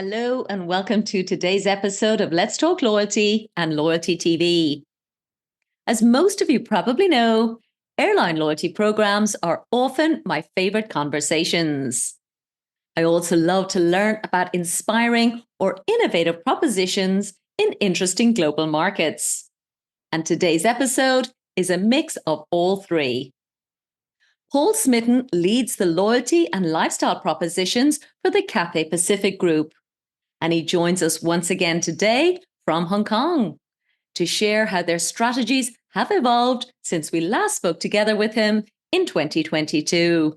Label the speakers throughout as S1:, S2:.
S1: Hello and welcome to today's episode of Let's Talk Loyalty and Loyalty TV. As most of you probably know, airline loyalty programs are often my favorite conversations. I also love to learn about inspiring or innovative propositions in interesting global markets. And today's episode is a mix of all three. Paul Smitton leads the loyalty and lifestyle propositions for the Cathay Pacific Group. And he joins us once again today from Hong Kong to share how their strategies have evolved since we last spoke together with him in 2022.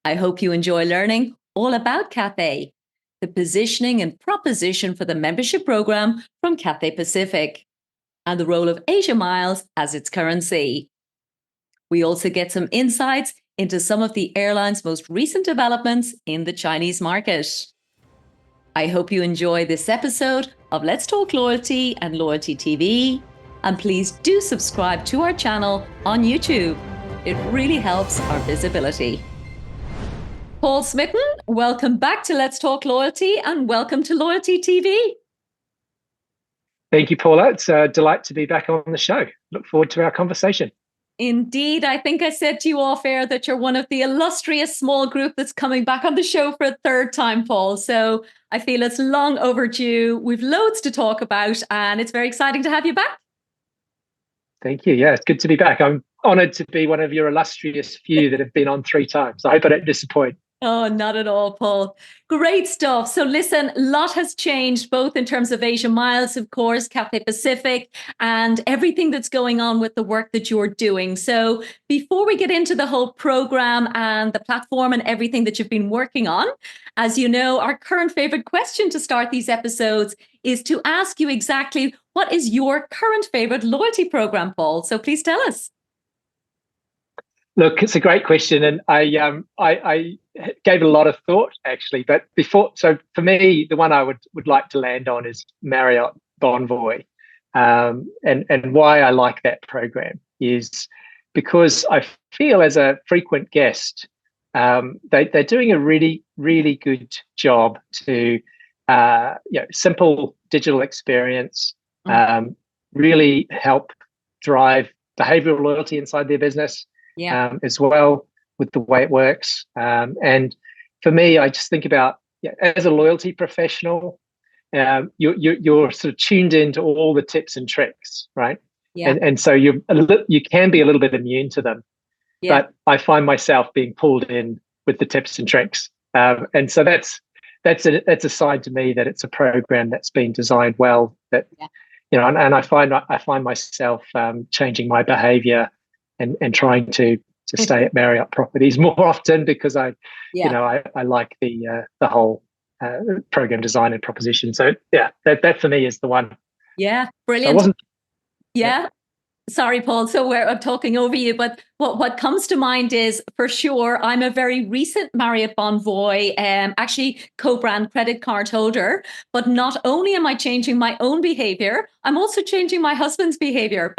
S1: I hope you enjoy learning all about Cathay, the positioning and proposition for the membership program from Cathay Pacific, and the role of Asia Miles as its currency. We also get some insights into some of the airline's most recent developments in the Chinese market. I hope you enjoy this episode of Let's Talk Loyalty and Loyalty TV. And please do subscribe to our channel on YouTube. It really helps our visibility. Paul Smitton, welcome back to Let's Talk Loyalty and welcome to Loyalty TV.
S2: Thank you, Paula. It's a delight to be back on the show. Look forward to our conversation.
S1: Indeed, I think I said to you off air that you're one of the illustrious small group that's coming back on the show for a third time, Paul. So I feel it's long overdue. We've loads to talk about and it's very exciting to have you back.
S2: Thank you. Yeah, it's good to be back. I'm honoured to be one of your illustrious few that have been on 3 times. I hope I don't disappoint.
S1: Oh, not at all, Paul. Great stuff. So listen, a lot has changed, both in terms of Asia Miles, of course, Cathay Pacific, and everything that's going on with the work that you're doing. So before we get into the whole program and the platform and everything that you've been working on, as you know, our current favorite question to start these episodes is to ask you exactly what is your current favorite loyalty program, Paul? So please tell us.
S2: Look, it's a great question, and I gave it a lot of thought actually. But so for me, the one I would like to land on is Marriott Bonvoy, and why I like that program is because I feel as a frequent guest, they're doing a really good job to simple digital experience, really help drive behavioral loyalty inside their business. As well with the way it works. And for me, I just think about as a loyalty professional, you're sort of tuned into all the tips and tricks, right? And so you can be a little bit immune to them. But I find myself being pulled in with the tips and tricks. And so that's a sign to me that it's a program that's been designed well. That and I find myself changing my behavior and trying to stay at Marriott properties more often because I like the whole program design and proposition. So that for me is the one.
S1: Yeah, brilliant. So sorry, Paul. So I'm talking over you, but what comes to mind is, for sure, I'm a very recent Marriott Bonvoy, actually co-brand credit card holder. But not only am I changing my own behavior, I'm also changing my husband's behavior.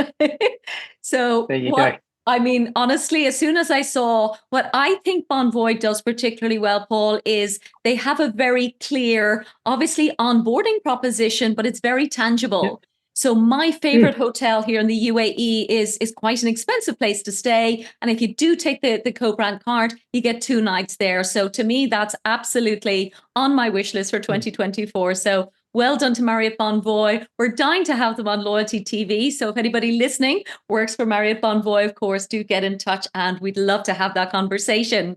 S1: So
S2: there you go.
S1: I mean, honestly, as soon as I saw what I think Bonvoy does particularly well, Paul, is they have a very clear, obviously, onboarding proposition, but it's very tangible. Yeah. So my favorite hotel here in the UAE is quite an expensive place to stay. And if you do take the co-brand card, you get 2 nights there. So to me, that's absolutely on my wish list for 2024. So well done to Marriott Bonvoy. We're dying to have them on Loyalty TV. So if anybody listening works for Marriott Bonvoy, of course, do get in touch and we'd love to have that conversation.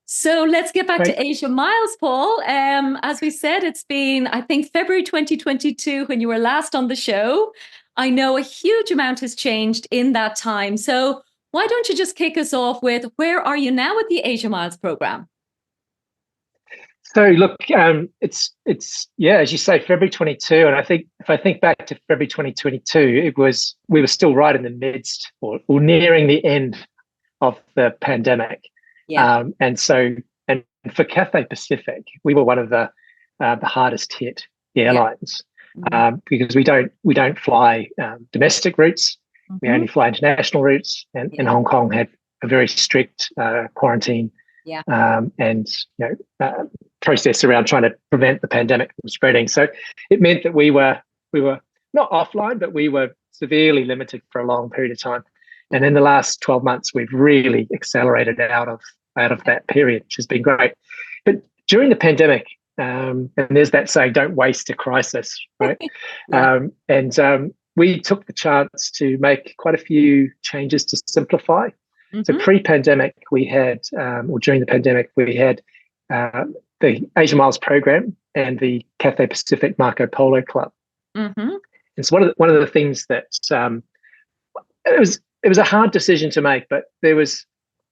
S1: So let's get back to Asia Miles, Paul. As we said, it's been, I think, February 2022 when you were last on the show. I know a huge amount has changed in that time. So why don't you just kick us off with where are you now with the Asia Miles program?
S2: So look, it's as you say, February 22, and I think if I think back to February 2022, we were still right in the midst or nearing the end of the pandemic. And for Cathay Pacific, we were one of the hardest hit airlines because we don't fly domestic routes. We only fly international routes, and Hong Kong had a very strict quarantine and process around trying to prevent the pandemic from spreading. So it meant that we were not offline, but we were severely limited for a long period of time. And in the last 12 months, we've really accelerated out of that period, which has been great. But during the pandemic, and there's that saying, don't waste a crisis, right? We took the chance to make quite a few changes to simplify. Mm-hmm. So pre-pandemic, we had, or during the pandemic, we had the Asia Miles program and the Cathay Pacific Marco Polo Club. Mm-hmm. And so one of the things that it was a hard decision to make, but there was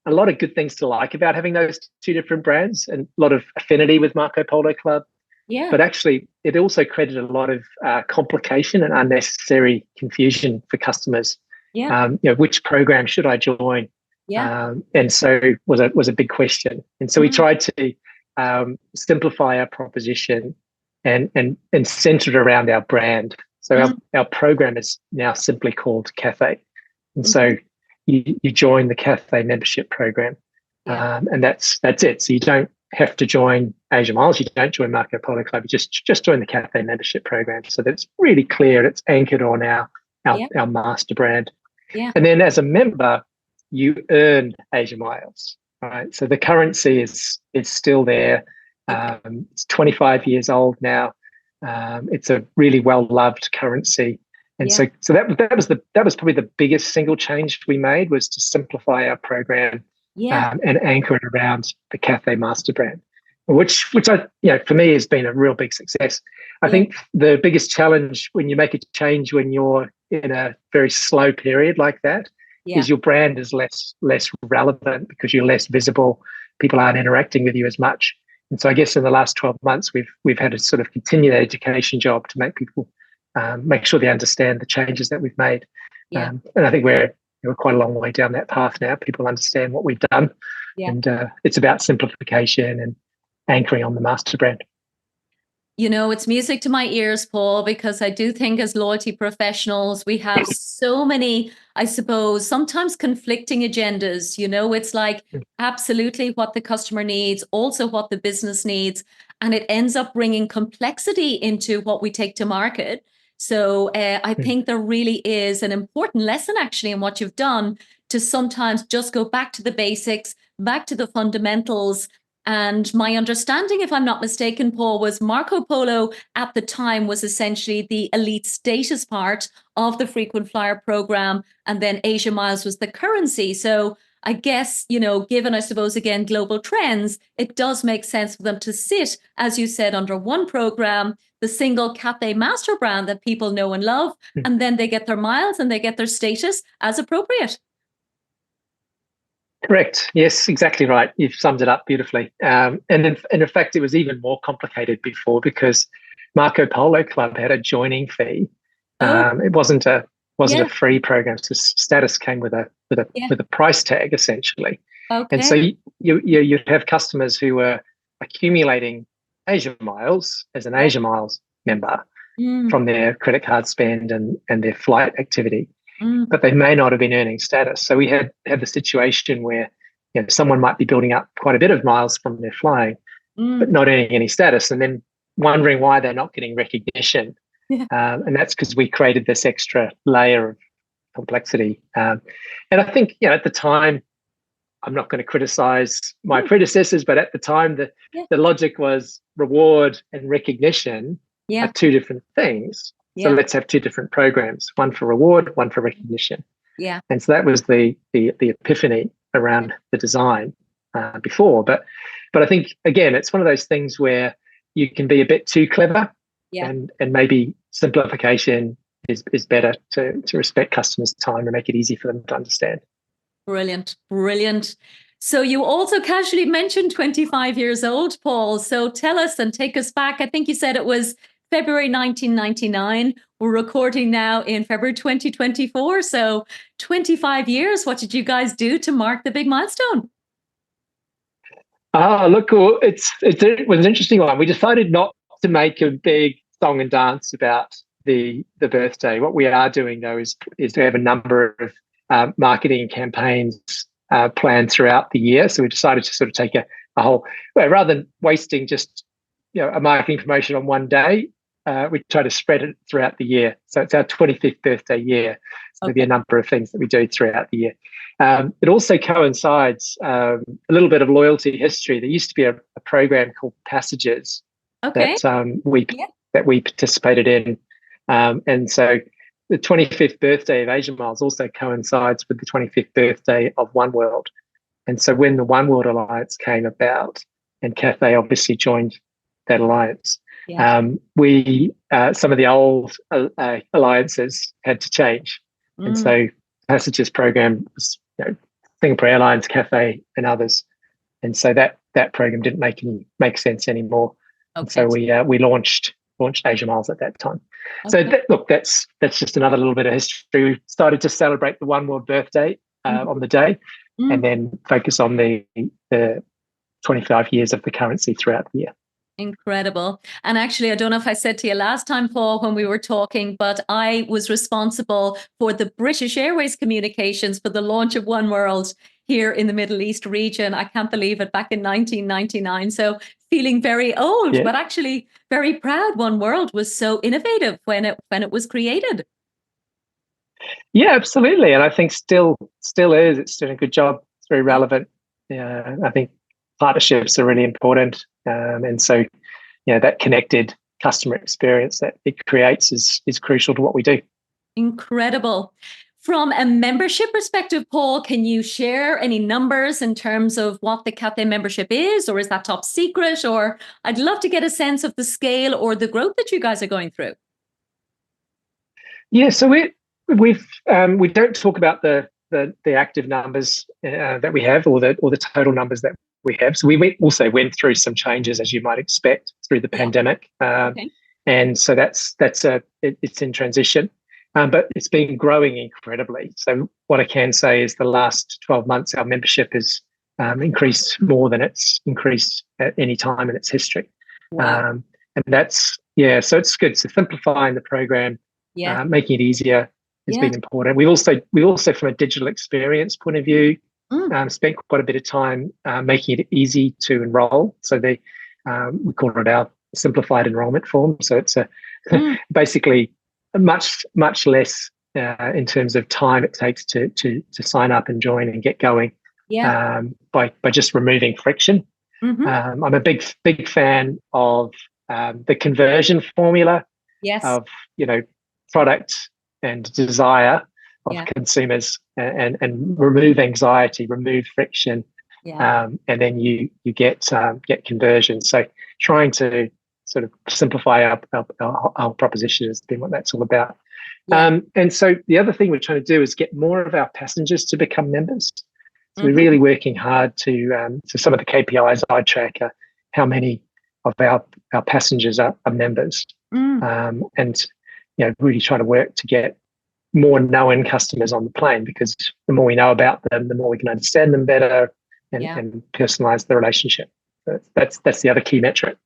S2: a lot of good things to like about having those two different brands, and a lot of affinity with Marco Polo Club. Yeah. But actually, it also created a lot of complication and unnecessary confusion for customers. Yeah. Which program should I join? Yeah. And so was a big question. And so we tried to simplify our proposition and center it around our brand. So our program is now simply called Cathay. And so you join the Cathay membership program, and that's it. So you don't have to join Asia Miles, you don't join Marco Polo Club, you just join the Cathay membership program. So that's really clear. It's anchored on our master brand. Yeah. And then as a member, you earn Asia Miles. Right. So the currency is still there. It's 25 years old now. It's a really well-loved currency. And so that was probably the biggest single change we made, was to simplify our program and anchor it around the Cathay master brand, which I, for me has been a real big success. I think the biggest challenge when you make a change when you're in a very slow period like that is your brand is less relevant because you're less visible. People aren't interacting with you as much. And so I guess in the last 12 months, we've had to sort of continue that education job to make people make sure they understand the changes that we've made. Yeah. And I think we're quite a long way down that path now. People understand what we've done. Yeah. And it's about simplification and anchoring on the master brand.
S1: It's music to my ears, Paul, because I do think as loyalty professionals, we have so many, I suppose, sometimes conflicting agendas. It's like absolutely what the customer needs, also what the business needs, and it ends up bringing complexity into what we take to market. So I think there really is an important lesson actually in what you've done to sometimes just go back to the basics, back to the fundamentals. And my understanding, if I'm not mistaken, Paul, was Marco Polo at the time was essentially the elite status part of the frequent flyer program. And then Asia Miles was the currency. So I guess, given, I suppose, again, global trends, it does make sense for them to sit, as you said, under one program, the single Cathay master brand that people know and love, and then they get their miles and they get their status as appropriate.
S2: Correct. Yes, exactly right. You've summed it up beautifully. And in fact, it was even more complicated before because Marco Polo Club had a joining fee. It wasn't a free program. So status came with a price tag essentially. Okay. And so you'd have customers who were accumulating Asia Miles as an Asia Miles member from their credit card spend and their flight activity. But they may not have been earning status. So we had the situation where someone might be building up quite a bit of miles from their flying, but not earning any status, and then wondering why they're not getting recognition. Yeah. And that's because we created this extra layer of complexity. And I think at the time, I'm not going to criticize my predecessors, but at the time, the logic was reward and recognition are two different things. So let's have two different programs, one for reward, one for recognition. Yeah. And so that was the epiphany around the design before. But I think, again, it's one of those things where you can be a bit too clever and maybe simplification is better to respect customers' time and make it easy for them to understand.
S1: Brilliant. So you also casually mentioned 25 years old, Paul. So tell us and take us back. I think you said it was February 1999. We're recording now in February 2024. So 25 years. What did you guys do to mark the big milestone?
S2: Look, it was an interesting one. We decided not to make a big song and dance about the birthday. What we are doing, though, is to have a number of marketing campaigns planned throughout the year. So we decided to sort of take a a whole, well, rather than wasting just a marketing promotion on one day, we try to spread it throughout the year. So it's our 25th birthday year. So there'll be a number of things that we do throughout the year. It also coincides a little bit of loyalty history. There used to be a program called Passages that we participated in, and so the 25th birthday of Asia Miles also coincides with the 25th birthday of One World. And so when the One World Alliance came about, and Cathay obviously joined that alliance, we some of the old alliances had to change, and so Passages program was Singapore Airlines, Cathay, and others, and so that program didn't make sense anymore. And so we launched Asia Miles at that time. So that's just another little bit of history. We started to celebrate the One World birthday on the day, and then focus on the 25 years of the currency throughout the year.
S1: Incredible. And actually, I don't know if I said to you last time, Paul, when we were talking, but I was responsible for the British Airways communications for the launch of One World here in the Middle East region. I can't believe it, back in 1999. So feeling very old, but actually very proud. One World was so innovative when it was created.
S2: Yeah, absolutely. And I think still is. It's doing a good job. It's very relevant. I think partnerships are really important. And so, that connected customer experience that it creates is crucial to what we do.
S1: Incredible. From a membership perspective, Paul, can you share any numbers in terms of what the Cathay membership is, or is that top secret? Or I'd love to get a sense of the scale or the growth that you guys are going through.
S2: Yeah, so we don't talk about the active numbers that we have, or the total numbers that we have. So we also went through some changes, as you might expect, through the pandemic, and so it's in transition. But it's been growing incredibly. So what I can say is the last 12 months, our membership has increased more than it's increased at any time in its history. Wow. And that's, so it's good. So simplifying the program, making it easier has been important. We also, from a digital experience point of view, spent quite a bit of time making it easy to enroll. So we call it our simplified enrollment form. So it's basically much less in terms of time it takes to sign up and join and get going, by just removing friction. I'm a big fan of the conversion formula of product and desire of consumers, and remove anxiety, remove friction, and then you get conversion. So trying to sort of simplify our proposition has been what that's all about. And so the other thing we're trying to do is get more of our passengers to become members. So we're really working hard to some of the KPIs I track are how many of our passengers are members, and really try to work to get more known customers on the plane, because the more we know about them, the more we can understand them better and personalize the relationship. So that's the other key metric.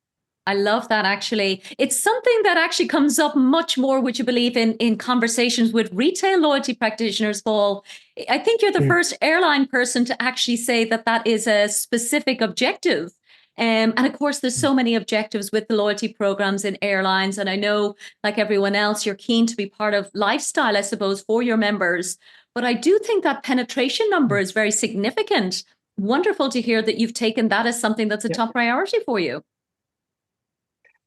S1: I love that, actually. It's something that actually comes up much more, would you believe, in conversations with retail loyalty practitioners, Paul. I think you're the first airline person to actually say that is a specific objective. And of course, there's so many objectives with the loyalty programs in airlines. And I know, like everyone else, you're keen to be part of lifestyle, I suppose, for your members. But I do think that penetration number is very significant. Wonderful to hear that you've taken that as something that's a top priority for you.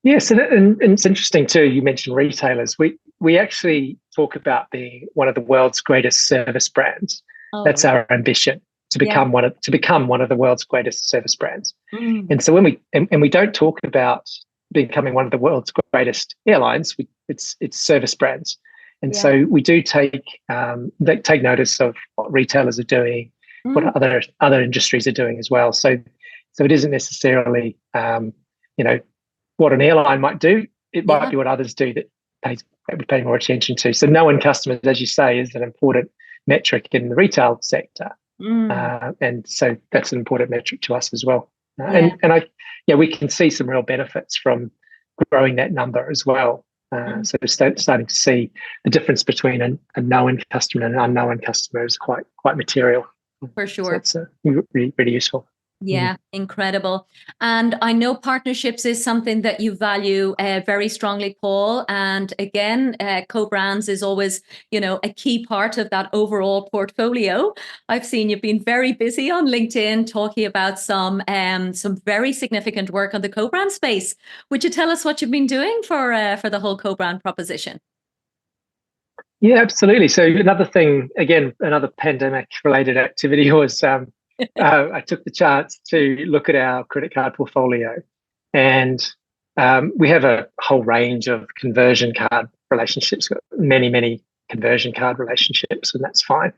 S2: Yes, and it's interesting too. You mentioned retailers. We actually talk about being one of the world's greatest service brands. That's our ambition, to become one of the world's greatest service brands. And so when we don't talk about becoming one of the world's greatest airlines, it's service brands. And so we do take notice of what retailers are doing, what other industries are doing as well. So it isn't necessarily what an airline might do. It might be what others do that we pay more attention to. So knowing customers, as you say, is an important metric in the retail sector. And so that's an important metric to us as well. And we can see some real benefits from growing that number as well. So we're starting to see the difference between a known customer and an unknown customer is quite material.
S1: For sure.
S2: So it's really, really useful.
S1: Yeah, incredible. And I know partnerships is something that you value very strongly, Paul. And again, co-brands is always, a key part of that overall portfolio. I've seen you've been very busy on LinkedIn talking about some very significant work on the co-brand space. Would you tell us what you've been doing for the whole co-brand proposition?
S2: Yeah, absolutely. So another thing, again, another pandemic-related activity was I took the chance to look at our credit card portfolio, and we have a whole range of conversion card relationships, many, many conversion card relationships, and that's fine.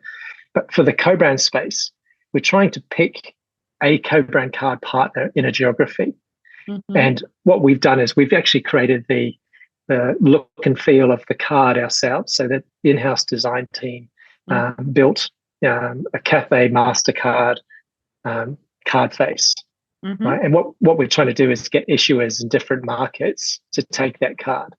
S2: But for the co-brand space, we're trying to pick a co-brand card partner in a geography.
S1: Mm-hmm.
S2: And what we've done is we've actually created the look and feel of the card ourselves. So that the in-house design team built a Cathay MasterCard card face,
S1: Mm-hmm.
S2: right? And what we're trying to do is get issuers in different markets to take that card.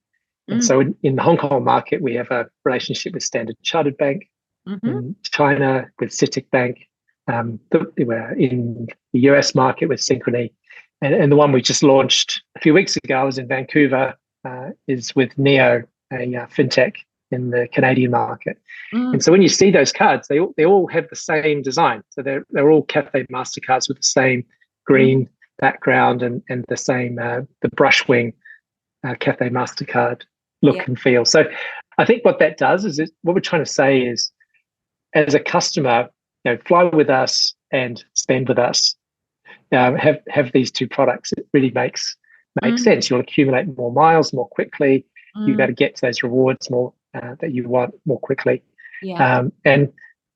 S2: And so in the Hong Kong market, we have a relationship with Standard Chartered Bank.
S1: Mm-hmm.
S2: In China with CITIC Bank. We're in the US market with Synchrony. And the one we just launched a few weeks ago was in Vancouver, is with Neo, a fintech in the Canadian market. And so when you see those cards, they all have the same design. So they're all Cathay MasterCards with the same green background and the same the brush wing Cathay MasterCard look and feel. So I think what that does is what we're trying to say is, as a customer, fly with us and spend with us. Have these two products. It really makes sense. You'll accumulate more miles more quickly. You've got to get to those rewards more that you want more quickly.
S1: Yeah.
S2: And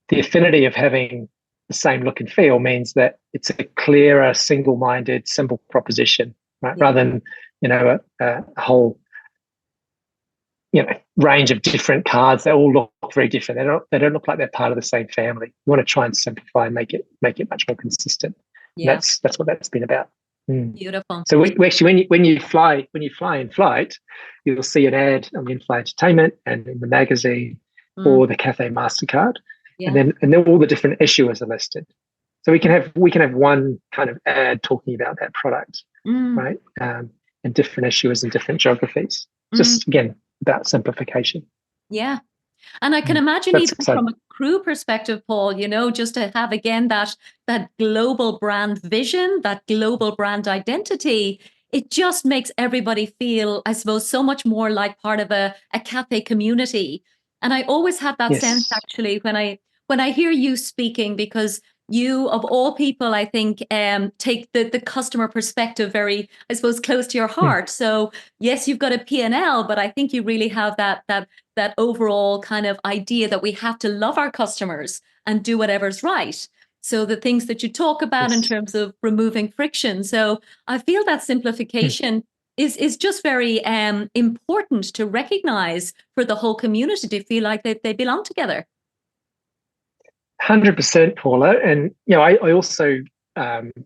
S2: the affinity of having the same look and feel means that it's a clearer, single-minded, simple proposition, right?
S1: Yeah.
S2: Rather than a whole range of different cards that all look very different. They don't look like they're part of the same family. You want to try and simplify and make it much more consistent.
S1: Yeah.
S2: That's what that's been about.
S1: Beautiful.
S2: So we actually, when you fly in flight, you'll see an ad on the in-flight entertainment and in the magazine for the Cathay MasterCard, and then all the different issuers are listed. So we can have one kind of ad talking about that product, right? And different issuers in different geographies. Just again about simplification.
S1: Yeah. And I can imagine
S2: That's
S1: even
S2: exciting.
S1: from a crew perspective, Paul, just to have again that global brand vision, that global brand identity, it just makes everybody feel, I suppose, so much more like part of a Cathay community. And I always have that sense
S2: Yes.
S1: actually when I hear you speaking, because you, of all people, I think, take the customer perspective very, I suppose, close to your heart. So yes, you've got a P&L, but I think you really have that overall kind of idea that we have to love our customers and do whatever's right. So the things that you talk about in terms of removing friction. So I feel that simplification is just very important to recognize for the whole community to feel like they belong together.
S2: 100%, Paula. And I also,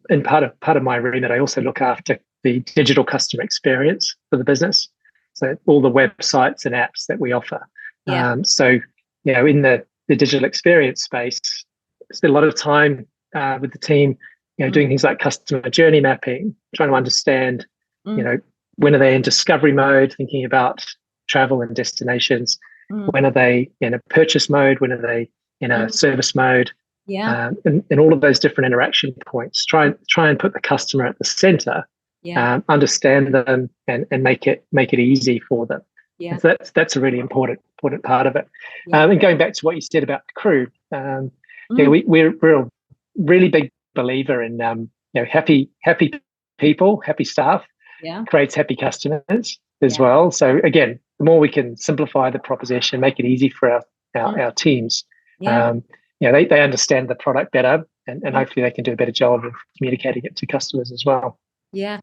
S2: in part of my remit, I also look after the digital customer experience for the business. So all the websites and apps that we offer.
S1: Yeah.
S2: So in the digital experience space, spend a lot of time with the team, doing things like customer journey mapping, trying to understand, when are they in discovery mode, thinking about travel and destinations. When are they in a purchase mode? When are they in a service mode?
S1: Yeah.
S2: And all of those different interaction points. Try and put the customer at the center.
S1: Yeah.
S2: Understand them and make it easy for them.
S1: Yeah.
S2: So that's a really important part of it.
S1: Yeah.
S2: And going back to what you said about the crew, we're a really big believer in happy people, happy staff creates happy customers as well. So again, the more we can simplify the proposition, make it easy for our teams, they understand the product better, and hopefully they can do a better job of communicating it to customers as well.
S1: Yeah.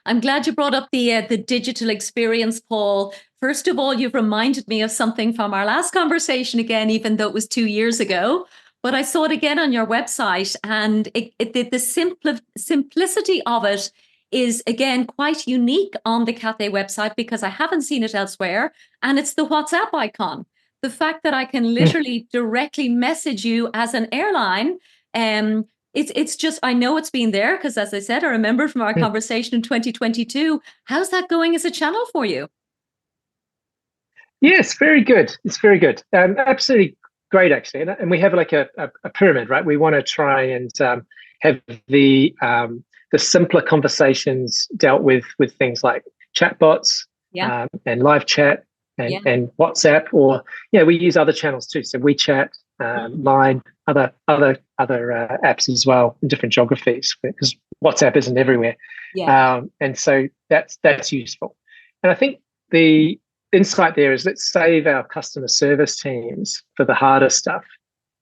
S1: I'm glad you brought up the digital experience, Paul. First of all, you've reminded me of something from our last conversation again, even though it was 2 years ago. But I saw it again on your website, and the simplicity of it is, again, quite unique on the Cathay website because I haven't seen it elsewhere. And it's the WhatsApp icon. The fact that I can literally directly message you as an airline It's just, I know it's been there because, as I said, I remember from our conversation in 2022. How's that going as a channel for you?
S2: Yes, very good. It's very good. Absolutely great, actually. And we have like a pyramid, right? We want to try and have the simpler conversations dealt with things like chatbots,
S1: Yeah.
S2: and live chat,
S1: Yeah.
S2: and WhatsApp, or we use other channels too. So WeChat, Line, other apps as well in different geographies, because WhatsApp isn't everywhere.
S1: Yeah.
S2: And so that's useful. And I think the insight there is, let's save our customer service teams for the harder stuff,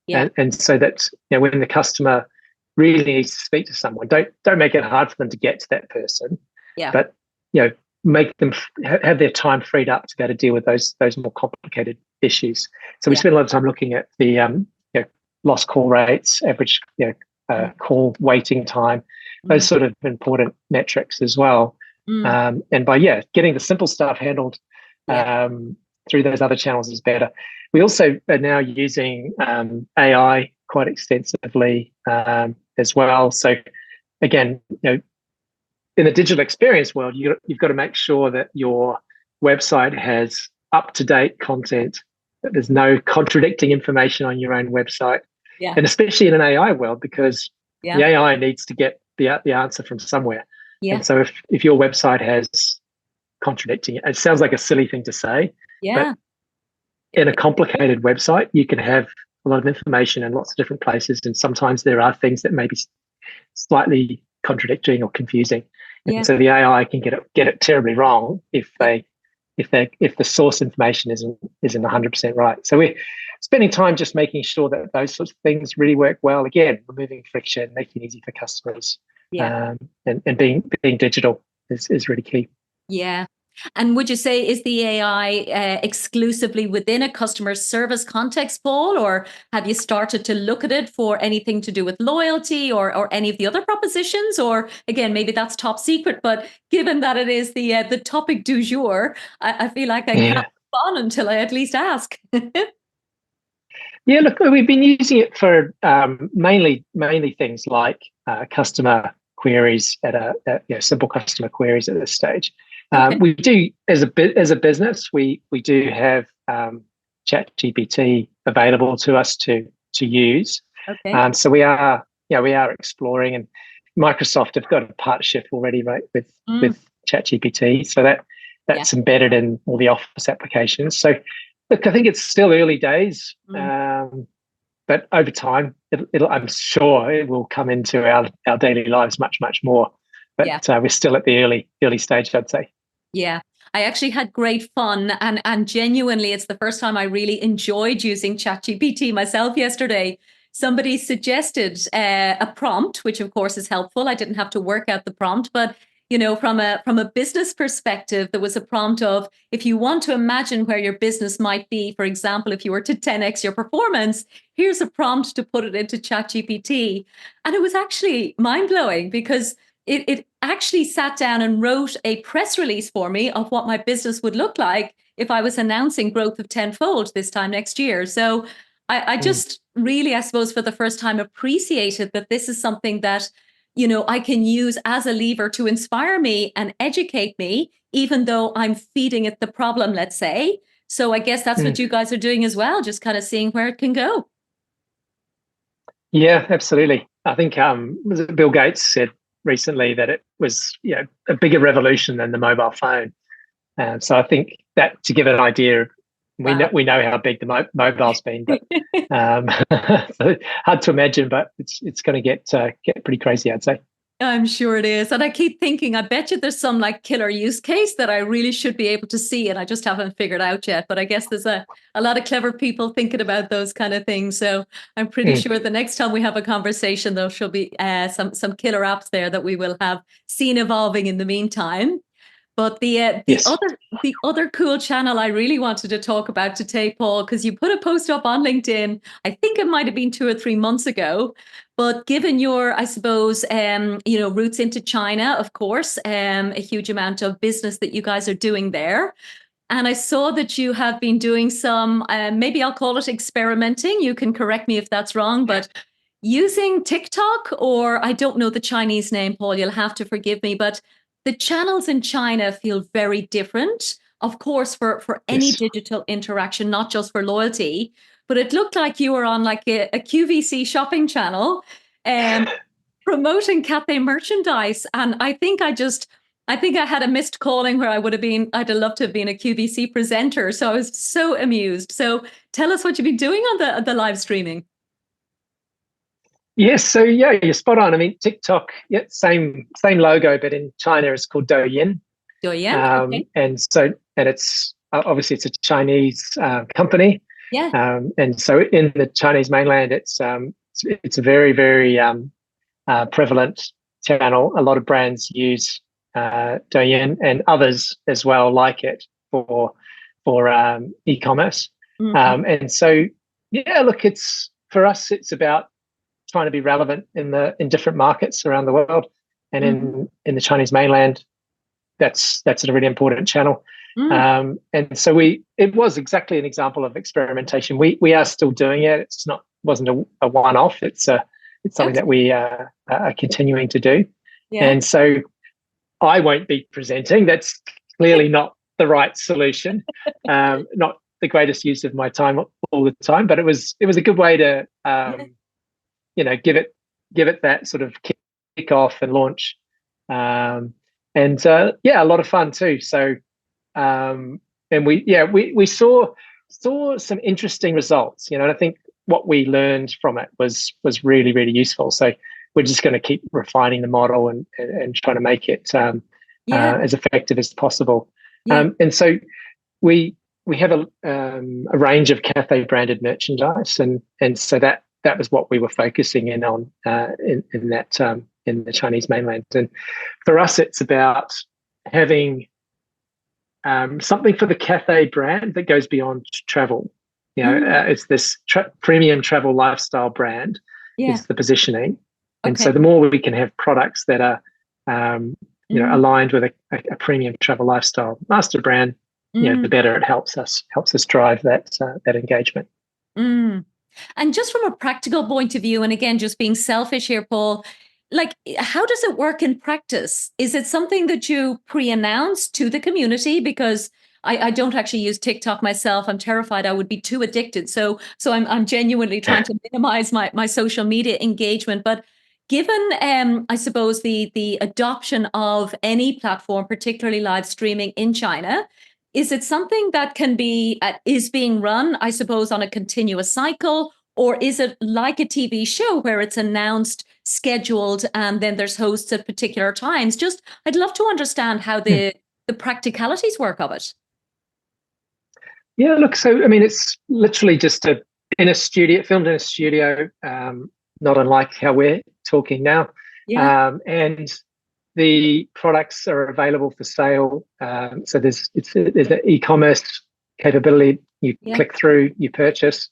S1: Yeah.
S2: and so that when the customer really needs to speak to someone, don't make it hard for them to get to that person,
S1: Yeah.
S2: but make them have their time freed up to be able to deal with those more complicated issues. So we
S1: Yeah.
S2: spend a lot of time looking at the lost call rates, average call waiting time, those sort of important metrics as well. And by getting the simple stuff handled through those other channels is better. We also are now using AI quite extensively as well. So again, in the digital experience world, you've got to make sure that your website has up-to-date content, that there's no contradicting information on your own website,
S1: Yeah.
S2: and especially in an AI world, because
S1: Yeah.
S2: the AI needs to get the answer from somewhere.
S1: Yeah.
S2: And so if your website has contradicting, it sounds like a silly thing to say,
S1: Yeah.
S2: but in a complicated website, you can have a lot of information in lots of different places, and sometimes there are things that may be slightly contradicting or confusing.
S1: Yeah.
S2: And so the AI can get it terribly wrong if the source information isn't 100% right. So we're spending time just making sure that those sorts of things really work well. Again, removing friction, making it easy for customers, and being digital is really key.
S1: Yeah. And would you say, is the AI exclusively within a customer service context, Paul, or have you started to look at it for anything to do with loyalty or any of the other propositions? Or again, maybe that's top secret, but given that it is the topic du jour, I feel like I can't move on until I at least ask.
S2: Yeah, look, we've been using it for mainly things like customer queries simple customer queries at this stage.
S1: Okay.
S2: We do, as a business, we do have ChatGPT available to us to use.
S1: Okay.
S2: So we are exploring, and Microsoft have got a partnership already, right, with ChatGPT, so that's embedded in all the Office applications. So look, I think it's still early days, but over time, I'm sure it will come into our daily lives much, much more. But we're still at the early stage, I'd say.
S1: Yeah, I actually had great fun, and genuinely, it's the first time I really enjoyed using ChatGPT myself yesterday. Somebody suggested a prompt, which of course is helpful. I didn't have to work out the prompt, but from a business perspective, there was a prompt of, if you want to imagine where your business might be, for example, if you were to 10x your performance, here's a prompt to put it into ChatGPT. And it was actually mind-blowing, because it actually sat down and wrote a press release for me of what my business would look like if I was announcing growth of tenfold this time next year. So I just really, I suppose, for the first time appreciated that this is something that, I can use as a lever to inspire me and educate me, even though I'm feeding it the problem, let's say. So I guess that's what you guys are doing as well, just kind of seeing where it can go.
S2: Yeah, absolutely. I think was it Bill Gates said recently that it was a bigger revolution than the mobile phone. So I think that, to give an idea, we know how big the mobile's been, but so hard to imagine. But it's going to get pretty crazy, I'd say.
S1: I'm sure it is. And I keep thinking, I bet you there's some like killer use case that I really should be able to see, and I just haven't figured out yet. But I guess there's a lot of clever people thinking about those kind of things. So I'm pretty sure the next time we have a conversation, there should be some killer apps there that we will have seen evolving in the meantime. But the other cool channel I really wanted to talk about today, Paul, because you put a post up on LinkedIn, I think it might have been 2 or 3 months ago. But given your, I suppose, roots into China, of course, a huge amount of business that you guys are doing there. And I saw that you have been doing some, maybe I'll call it experimenting. You can correct me if that's wrong, but using TikTok, or I don't know the Chinese name, Paul, you'll have to forgive me, but the channels in China feel very different, of course, for any
S2: Yes.
S1: digital interaction, not just for loyalty. But it looked like you were on like a QVC shopping channel, um, promoting Cathay merchandise. And I think I had a missed calling where I'd have loved to have been a QVC presenter. So I was so amused. So tell us what you've been doing on the live streaming.
S2: Yes, so yeah, you're spot on. I mean, TikTok, yeah, same logo, but in China it's called Douyin.
S1: Douyin, okay.
S2: And it's obviously it's a Chinese company,
S1: Yeah.
S2: and so in the Chinese mainland, it's a very very prevalent channel. A lot of brands use Douyin and others as well like it for e-commerce.
S1: Mhm.
S2: And so yeah, look, it's for us, it's about trying to be relevant in different markets around the world, and
S1: Mhm.
S2: in the Chinese mainland, that's a really important channel.
S1: Mm.
S2: And so it was exactly an example of experimentation. We are still doing it. Wasn't a one-off. It's something
S1: Okay.
S2: that we are continuing to do.
S1: Yeah.
S2: And so I won't be presenting. That's clearly not the right solution. Not the greatest use of my time all the time, but it was a good way to
S1: Yeah.
S2: give it that sort of kick off and launch. And yeah, a lot of fun too. So and we saw some interesting results, and I think what we learned from it was really really useful. So we're just going to keep refining the model and trying to make it
S1: Yeah.
S2: as effective as possible.
S1: Yeah.
S2: And so we have a range of Cathay branded merchandise, and so that was what we were focusing in on in the Chinese mainland. And for us, it's about having something for the Cathay brand that goes beyond travel.
S1: Mm.
S2: It's this premium travel lifestyle brand
S1: Yeah.
S2: is the positioning. And so
S1: Okay.
S2: the more we can have products that are
S1: Mm.
S2: aligned with a premium travel lifestyle master brand, the
S1: Mm.
S2: better it helps us drive that engagement.
S1: Mm. And just from a practical point of view, and again, just being selfish here, Paul, like how does it work in practice? Is it something that you pre-announce to the community? Because I don't actually use TikTok myself. I'm terrified I would be too addicted. So I'm genuinely trying to minimize my social media engagement. But given I suppose the adoption of any platform, particularly live streaming in China, is it something that is being run, I suppose, on a continuous cycle? Or is it like a TV show where it's announced, scheduled, and then there's hosts at particular times? Just, I'd love to understand how the practicalities work of it.
S2: Yeah, look, so I mean, it's literally just in a studio, filmed in a studio, not unlike how we're talking now,
S1: Yeah.
S2: and the products are available for sale. So there's an e-commerce capability. You
S1: Yeah.
S2: click through, you purchase.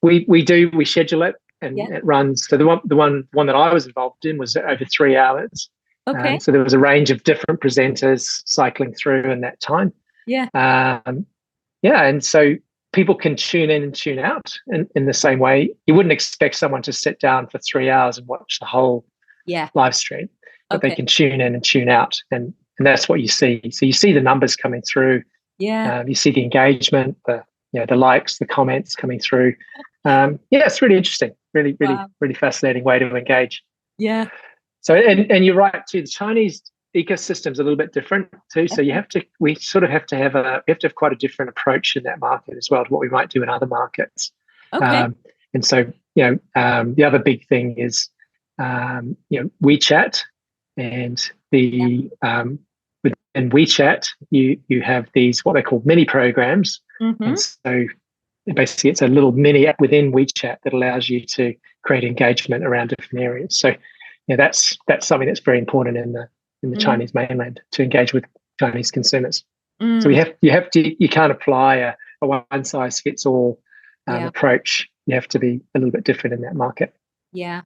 S2: We schedule it, and
S1: Yeah.
S2: it runs. So the one that I was involved in was over 3 hours.
S1: Okay.
S2: So there was a range of different presenters cycling through in that time.
S1: Yeah.
S2: Yeah, and so people can tune in and tune out in the same way. You wouldn't expect someone to sit down for 3 hours and watch the whole
S1: Yeah.
S2: live stream, but they
S1: Okay.
S2: can tune in and tune out, and that's what you see. So you see the numbers coming through,
S1: Yeah.
S2: you see the engagement, the likes, the comments coming through. Yeah, it's really interesting, really, really,
S1: Wow.
S2: really fascinating way to engage.
S1: Yeah.
S2: So, and you're right too. The Chinese ecosystem's a little bit different too. So we sort of have to have quite a different approach in that market as well to what we might do in other markets.
S1: Okay.
S2: And so, the other big thing is, WeChat, and
S1: Yeah.
S2: within WeChat, you have these what they call mini programs, and
S1: Mm-hmm.
S2: so basically it's a little mini app within WeChat that allows you to create engagement around different areas. So, that's something that's very important in the
S1: Mm.
S2: Chinese mainland to engage with Chinese consumers. So
S1: Mm.
S2: you can't apply a one size fits all
S1: Yeah.
S2: approach. You have to be a little bit different in that market.
S1: Yeah.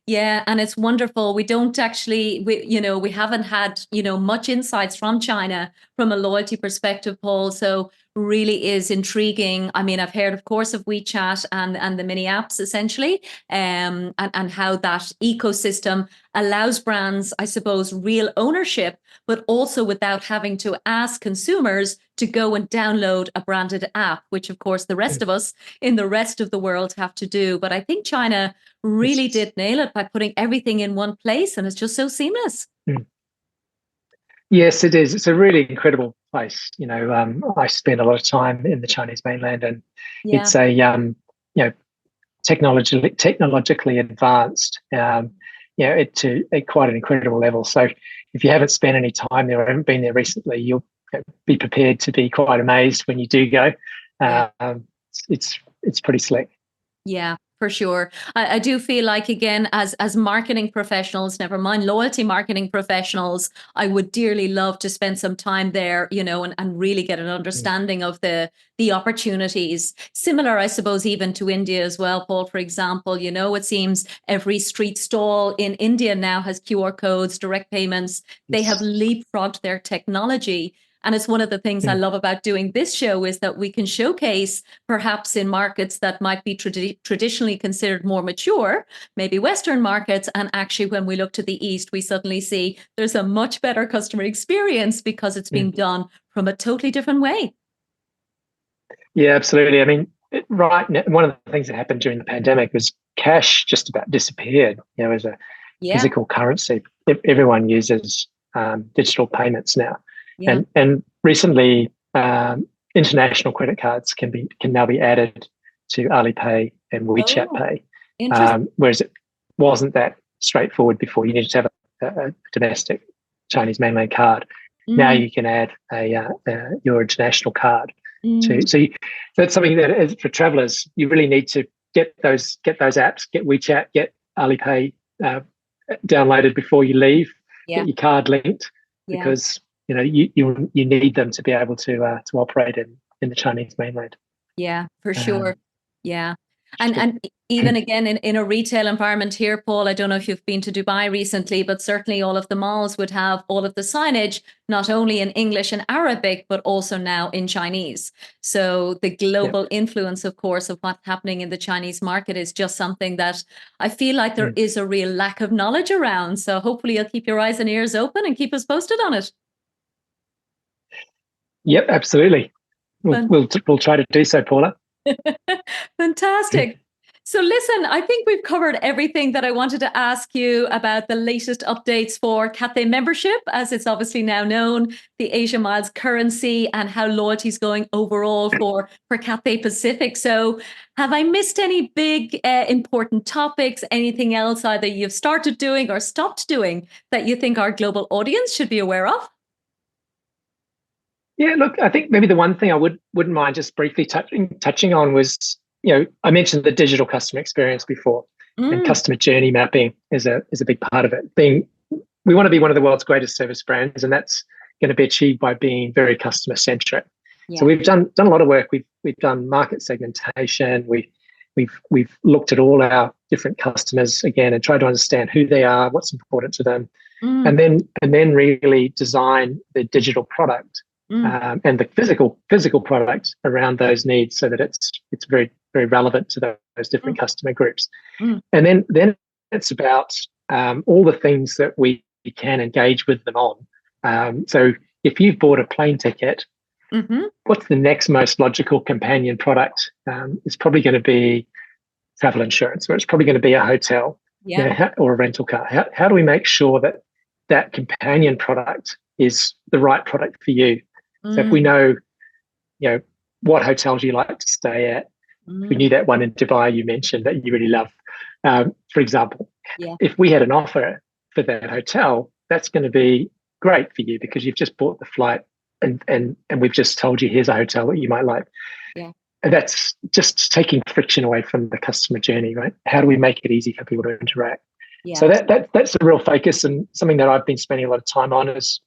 S1: Yeah, and it's wonderful. We don't actually, we haven't had, much insights from China from a loyalty perspective, Paul. So really is intriguing. I mean, I've heard, of course, of WeChat and the mini apps essentially, and how that ecosystem allows brands, I suppose, real ownership, but also without having to ask consumers to go and download a branded app, which, of course, the rest of us in the rest of the world have to do. But I think China really did nail it by putting everything in one place, and it's just so seamless.
S2: Yes, it is. It's a really incredible place. I spend a lot of time in the Chinese mainland, and
S1: Yeah.
S2: it's a technologically advanced, to quite an incredible level. So if you haven't spent any time there or haven't been there recently, you'll be prepared to be quite amazed when you do go.
S1: Yeah.
S2: It's pretty slick.
S1: Yeah, for sure. I do feel like, again, as marketing professionals, never mind loyalty marketing professionals, I would dearly love to spend some time there, and really get an understanding of the opportunities. Similar, I suppose, even to India as well, Paul, for example. It seems every street stall in India now has QR codes, direct payments. They have leapfrogged their technology. And it's one of the things I love about doing this show is that we can showcase perhaps in markets that might be traditionally considered more mature, maybe Western markets. And actually, when we look to the East, we suddenly see there's a much better customer experience because it's being done from a totally different way.
S2: Yeah, absolutely. I mean, right now, one of the things that happened during the pandemic was cash just about disappeared, as a physical currency. Everyone uses digital payments now.
S1: Yeah.
S2: And recently, international credit cards can now be added to Alipay and WeChat Pay, whereas it wasn't that straightforward before. You needed to have a domestic Chinese mainland card. Now you can add your international card. So that's something that is, for travellers, you really need to get those apps, get WeChat, get Alipay downloaded before you leave. Get your card linked because you need them to be able to operate in the Chinese mainland.
S1: Yeah, for sure. Yeah. And even again in a retail environment here, Paul, I don't know if you've been to Dubai recently, but certainly all of the malls would have all of the signage, not only in English and Arabic, but also now in Chinese. So the global influence, of course, of what's happening in the Chinese market is just something that I feel like there is a real lack of knowledge around. So hopefully you'll keep your eyes and ears open and keep us posted on it.
S2: Yep, absolutely. We'll try to do so, Paula.
S1: Fantastic. So listen, I think we've covered everything that I wanted to ask you about the latest updates for Cathay membership, as it's obviously now known, the Asia Miles currency, and how loyalty is going overall for Cathay Pacific. So have I missed any big important topics, anything else either you've started doing or stopped doing that you think our global audience should be aware of?
S2: Yeah, look, I think maybe the one thing I wouldn't mind just briefly touching on was, I mentioned the digital customer experience before, and customer journey mapping is a big part of it. We want to be one of the world's greatest service brands, and that's going to be achieved by being very customer centric. Yeah. So we've done a lot of work. We've done market segmentation. We've looked at all our different customers again and tried to understand who they are, what's important to them, and then really design the digital product. And the physical product around those needs, so that it's very, very relevant to those different customer groups. And then it's about all the things that we can engage with them on. So if you've bought a plane ticket, what's the next most logical companion product? It's probably going to be travel insurance, or it's probably going to be a hotel, or a rental car. How do we make sure that companion product is the right product for you? So if we know, what hotels you like to stay at, we knew that one in Dubai you mentioned that you really love, for example. If we had an offer for that hotel, that's going to be great for you because you've just bought the flight and we've just told you here's a hotel that you might like. Yeah. And that's just taking friction away from the customer journey, right? How do we make it easy for people to interact? Yeah. So that's a real focus, and something that I've been spending a lot of time on is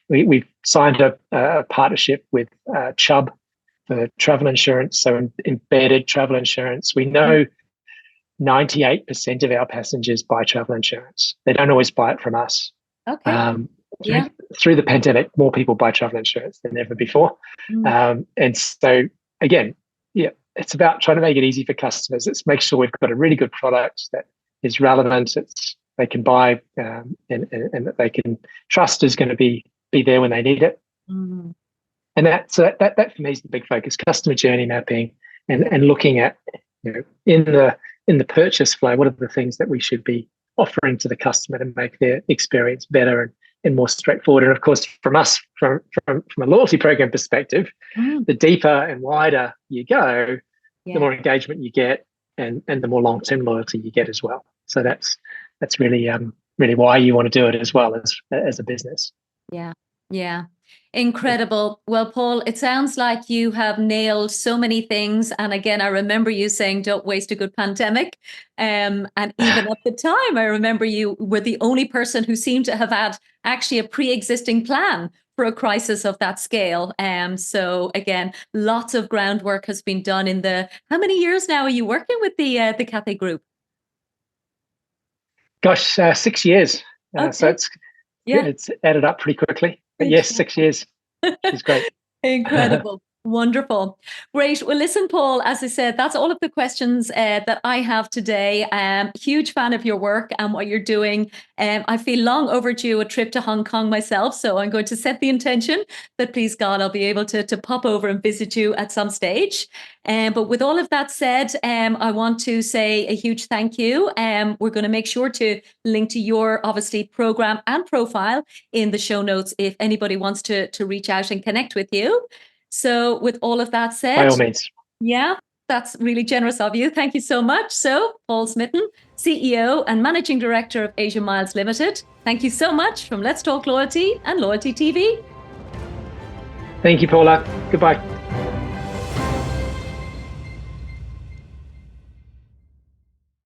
S2: we've signed a partnership with Chubb for travel insurance, so embedded travel insurance. We know 98% of our passengers buy travel insurance. They don't always buy it from us. Okay.
S1: Yeah.
S2: through the pandemic, more people buy travel insurance than ever before. And so again, yeah, it's about trying to make it easy for customers. It's make sure we've got a really good product that is relevant. They can buy and that they can trust is going to be there when they need it. And that for me is the big focus: customer journey mapping and looking at, in the purchase flow, what are the things that we should be offering to the customer to make their experience better and more straightforward. And of course, from us, from a loyalty program perspective, the deeper and wider you go, the more engagement you get, and the more long-term loyalty you get as well. So that's really why you want to do it as well as a business.
S1: Yeah. Incredible. Well, Paul, it sounds like you have nailed so many things. And again, I remember you saying, don't waste a good pandemic. And even at the time, I remember you were the only person who seemed to have had actually a pre-existing plan for a crisis of that scale. So again, lots of groundwork has been done in how many years now are you working with the Cathay Group?
S2: Gosh, 6 years.
S1: Okay.
S2: So it's added up pretty quickly. But yes, 6 years. It's great.
S1: Incredible. Wonderful. Great. Well, listen, Paul, as I said, that's all of the questions that I have today. Huge fan of your work and what you're doing. I feel long overdue a trip to Hong Kong myself. So I'm going to set the intention that, please God, I'll be able to pop over and visit you at some stage. But with all of that said, I want to say a huge thank you. We're going to make sure to link to your, obviously, program and profile in the show notes if anybody wants to reach out and connect with you. So with all of that said,
S2: by all means.
S1: Yeah, that's really generous of you. Thank you so much. So Paul Smitton, CEO and Managing Director of Asia Miles Limited. Thank you so much from Let's Talk Loyalty and Loyalty TV.
S2: Thank you, Paula. Goodbye.